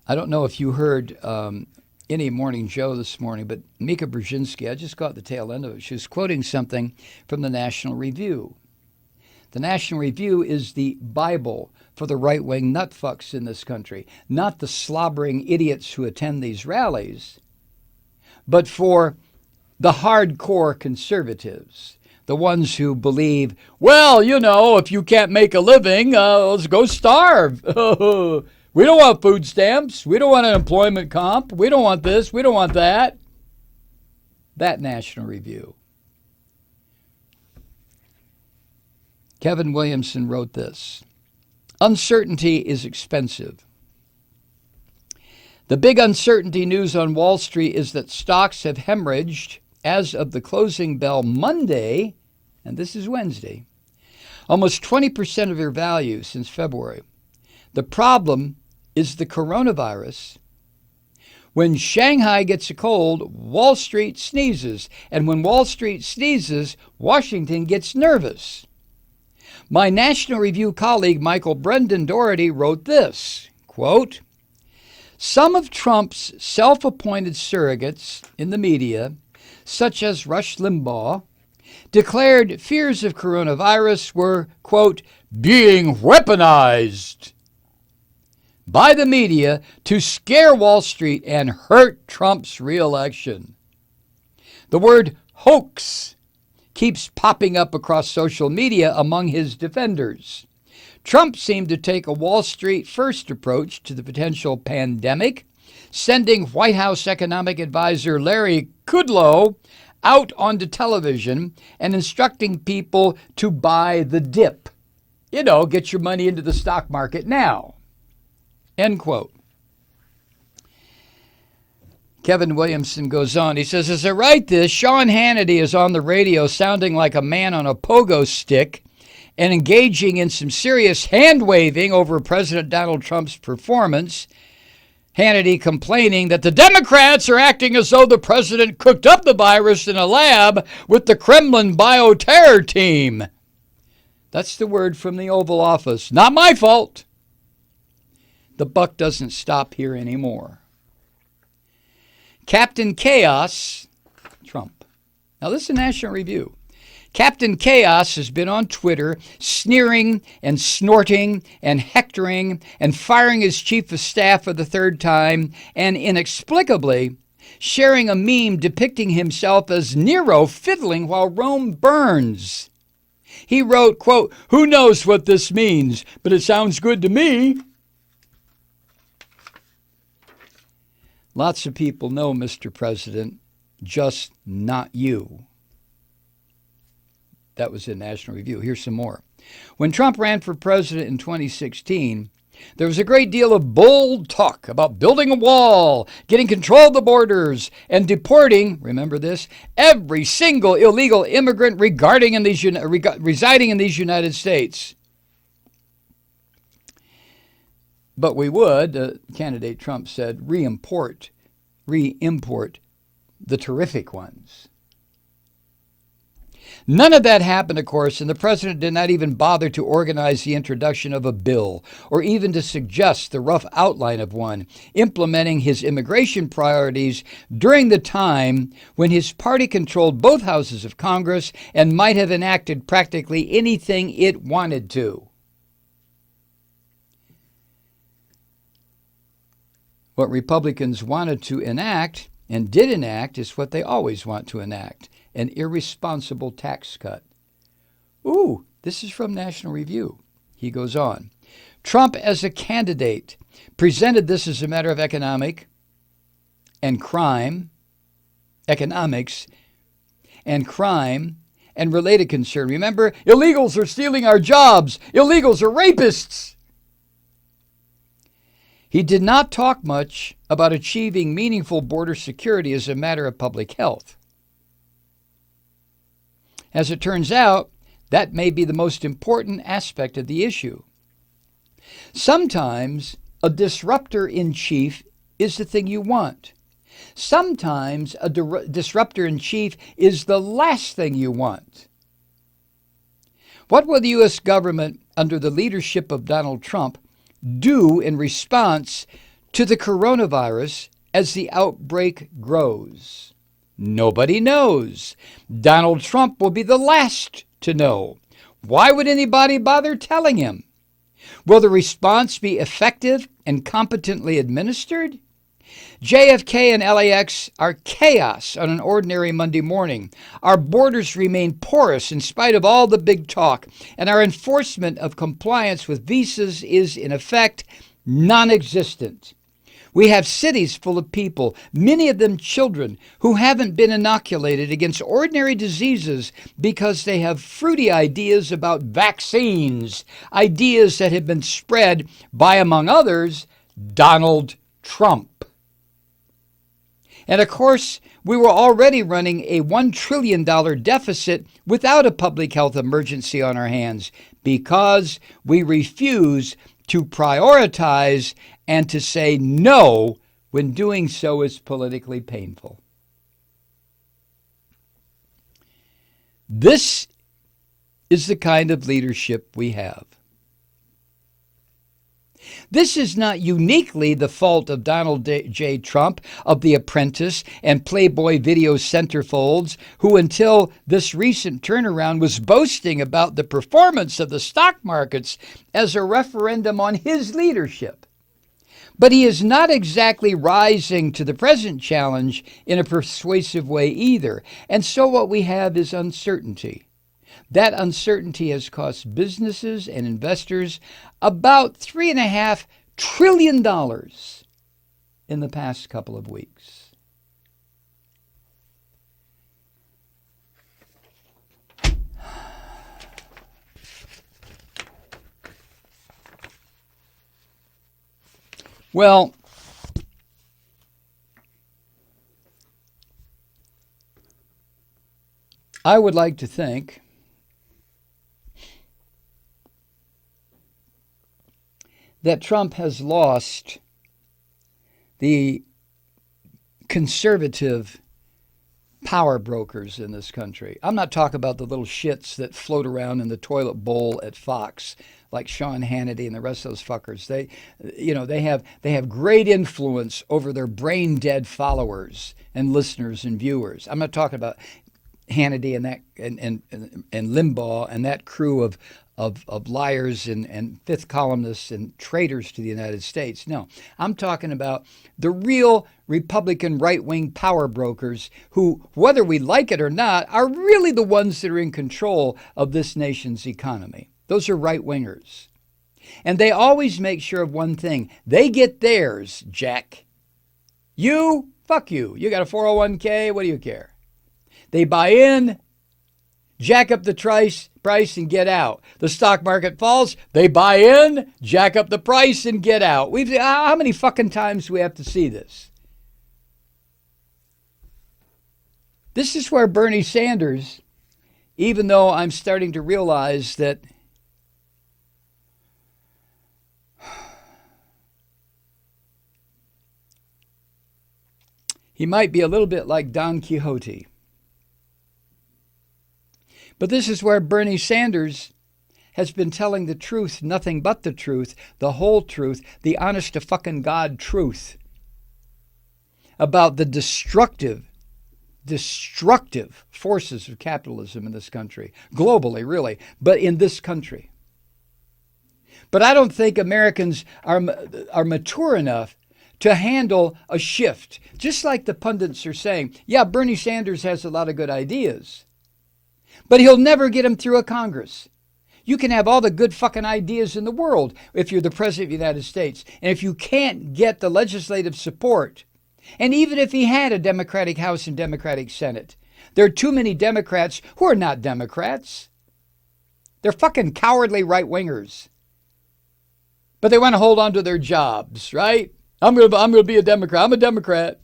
I don't know if you heard any Morning Joe this morning, but Mika Brzezinski, I just caught the tail end of it. She was quoting something from the National Review. The National Review is the Bible for the right-wing nutfucks in this country, not the slobbering idiots who attend these rallies, but for the hardcore conservatives, the ones who believe, well, if you can't make a living, let's go starve. We don't want food stamps. We don't want an employment comp. We don't want this. We don't want that. That National Review. Kevin Williamson wrote this. Uncertainty is expensive. The big uncertainty news on Wall Street is that stocks have hemorrhaged as of the closing bell Monday, and this is Wednesday, almost 20% of their value since February. The problem is the coronavirus. When Shanghai gets a cold, Wall Street sneezes. And when Wall Street sneezes, Washington gets nervous. My National Review colleague Michael Brendan Doherty wrote this, quote, some of Trump's self-appointed surrogates in the media, such as Rush Limbaugh, declared fears of coronavirus were, quote, being weaponized by the media to scare Wall Street and hurt Trump's reelection. The word hoax keeps popping up across social media among his defenders. Trump seemed to take a Wall Street first approach to the potential pandemic, sending White House economic advisor Larry Kudlow out onto television and instructing people to buy the dip. Get your money into the stock market now. End quote. Kevin Williamson goes on. He says, as I write this, Sean Hannity is on the radio sounding like a man on a pogo stick and engaging in some serious hand-waving over President Donald Trump's performance. Hannity complaining that the Democrats are acting as though the president cooked up the virus in a lab with the Kremlin bioterror team. That's the word from the Oval Office. Not my fault. The buck doesn't stop here anymore. Captain Chaos, Trump. Now this is a National Review. Captain Chaos has been on Twitter sneering and snorting and hectoring and firing his chief of staff for the third time and inexplicably sharing a meme depicting himself as Nero fiddling while Rome burns. He wrote, quote, who knows what this means, but it sounds good to me. Lots of people know, Mr. President, just not you. That was in National Review. Here's some more. When Trump ran for president in 2016, there was a great deal of bold talk about building a wall, getting control of the borders, and deporting, remember this, every single illegal immigrant residing in these United States. But we would, candidate Trump said, re-import the terrific ones. None of that happened, of course, and the president did not even bother to organize the introduction of a bill or even to suggest the rough outline of one, implementing his immigration priorities during the time when his party controlled both houses of Congress and might have enacted practically anything it wanted to. What Republicans wanted to enact and did enact is what they always want to enact, an irresponsible tax cut. Ooh, this is from National Review. He goes on. Trump as a candidate presented this as a matter of economics and crime and related concern. Remember, illegals are stealing our jobs. Illegals are rapists. He did not talk much about achieving meaningful border security as a matter of public health. As it turns out, that may be the most important aspect of the issue. Sometimes a disruptor in chief is the thing you want. Sometimes a disruptor in chief is the last thing you want. What will the U.S. government, under the leadership of Donald Trump, do in response to the coronavirus as the outbreak grows? Nobody knows. Donald Trump will be the last to know. Why would anybody bother telling him? Will the response be effective and competently administered? JFK and LAX are chaos on an ordinary Monday morning. Our borders remain porous in spite of all the big talk, and our enforcement of compliance with visas is, in effect, non-existent. We have cities full of people, many of them children, who haven't been inoculated against ordinary diseases because they have fruity ideas about vaccines, ideas that have been spread by, among others, Donald Trump. And of course, we were already running a $1 trillion deficit without a public health emergency on our hands because we refuse to prioritize and to say no when doing so is politically painful. This is the kind of leadership we have. This is not uniquely the fault of Donald J. Trump, of The Apprentice and Playboy video centerfolds, who until this recent turnaround was boasting about the performance of the stock markets as a referendum on his leadership. But he is not exactly rising to the present challenge in a persuasive way either. And so what we have is uncertainty. That uncertainty has cost businesses and investors about $3.5 trillion in the past couple of weeks. Well, I would like to think that Trump has lost the conservative power brokers in this country. I'm not talking about the little shits that float around in the toilet bowl at Fox, like Sean Hannity and the rest of those fuckers. They have great influence over their brain dead followers and listeners and viewers. I'm not talking about Hannity and that and Limbaugh and that crew of liars and fifth columnists and traitors to the United States. No, I'm talking about the real Republican right-wing power brokers who, whether we like it or not, are really the ones that are in control of this nation's economy. Those are right-wingers. And they always make sure of one thing. They get theirs, Jack. You, fuck you. You got a 401k, what do you care? They buy in, jack up the price and get out. The stock market falls, they buy in, jack up the price and get out. How many fucking times do we have to see this? This is where Bernie Sanders, even though I'm starting to realize that he might be a little bit like Don Quixote. But this is where Bernie Sanders has been telling the truth, nothing but the truth, the whole truth, the honest to fucking God truth about the destructive forces of capitalism in this country, globally, really, but in this country. But I don't think Americans are mature enough to handle a shift. Just like the pundits are saying, yeah, Bernie Sanders has a lot of good ideas, but he'll never get them through a Congress. You can have all the good fucking ideas in the world if you're the president of the United States. And if you can't get the legislative support, and even if he had a Democratic House and Democratic Senate, there are too many Democrats who are not Democrats. They're fucking cowardly right-wingers. But they want to hold on to their jobs, right? I'm gonna be a Democrat. I'm a Democrat.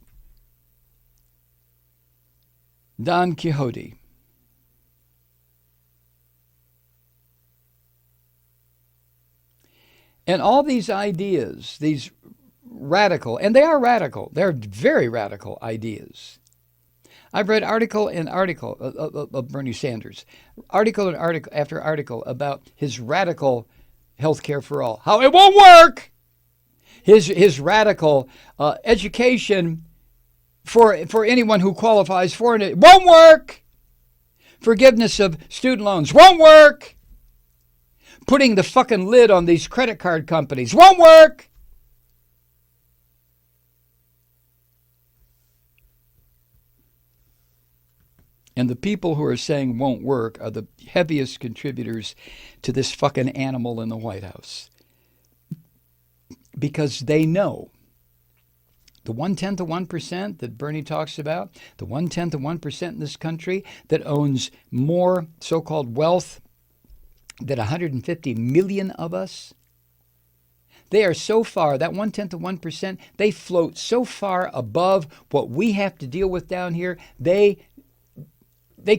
Don Quixote. And all these ideas, these radical, and they are radical, they're very radical ideas. I've read article of Bernie Sanders, article and article after article about his radical health care for all, how it won't work. his radical education for anyone who qualifies for it won't work. Forgiveness of student loans won't work. Putting the fucking lid on these credit card companies won't work. And the people who are saying won't work are the heaviest contributors to this fucking animal in the White House. Because they know the 1/10 of 1% that Bernie talks about, the 1/10 of 1% in this country that owns more so-called wealth than 150 million of us, they are so far, that 1/10 of 1%, they float so far above what we have to deal with down here, they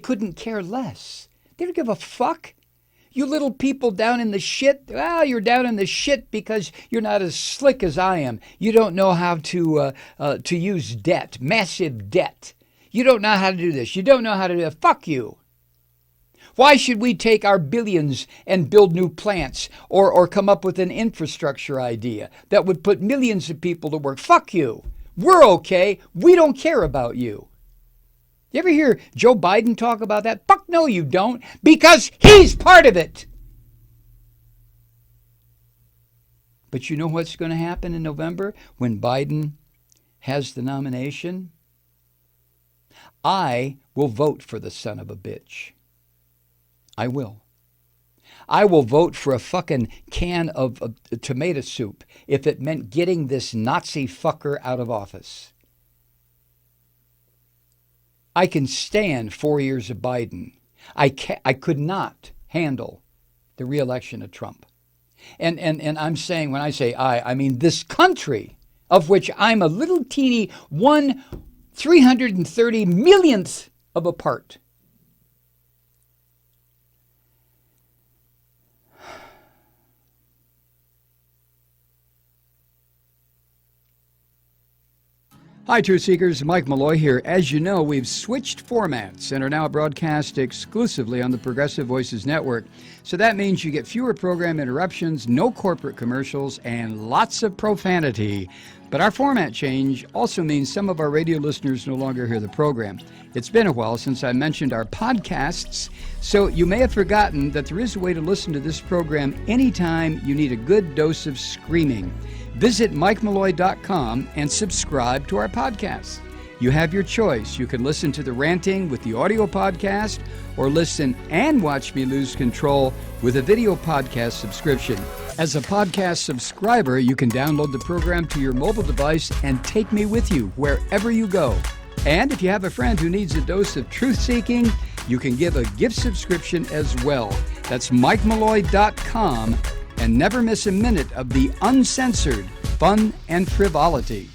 couldn't care less. They don't give a fuck. You little people down in the shit, well, you're down in the shit because you're not as slick as I am. You don't know how to use debt, massive debt. You don't know how to do this. You don't know how to do that. Fuck you. Why should we take our billions and build new plants or come up with an infrastructure idea that would put millions of people to work? Fuck you. We're okay. We don't care about you. You ever hear Joe Biden talk about that? Fuck no, you don't, because he's part of it. But you know what's going to happen in November when Biden has the nomination? I will vote for the son of a bitch. I will. I will vote for a fucking can of tomato soup if it meant getting this Nazi fucker out of office. I can stand 4 years of Biden. I could not handle the reelection of Trump. And I'm saying, when I say I mean this country, of which I'm a little teeny 1/330 millionth of a part. Hi, Truth Seekers. Mike Malloy here. As you know, we've switched formats and are now broadcast exclusively on the Progressive Voices Network. So that means you get fewer program interruptions, no corporate commercials, and lots of profanity. But our format change also means some of our radio listeners no longer hear the program. It's been a while since I mentioned our podcasts, so you may have forgotten that there is a way to listen to this program anytime you need a good dose of screaming. Visit MikeMalloy.com and subscribe to our podcast. You have your choice. You can listen to the ranting with the audio podcast or listen and watch me lose control with a video podcast subscription. As a podcast subscriber, you can download the program to your mobile device and take me with you wherever you go. And if you have a friend who needs a dose of truth-seeking, you can give a gift subscription as well. That's MikeMalloy.com. And never miss a minute of the uncensored fun and frivolity.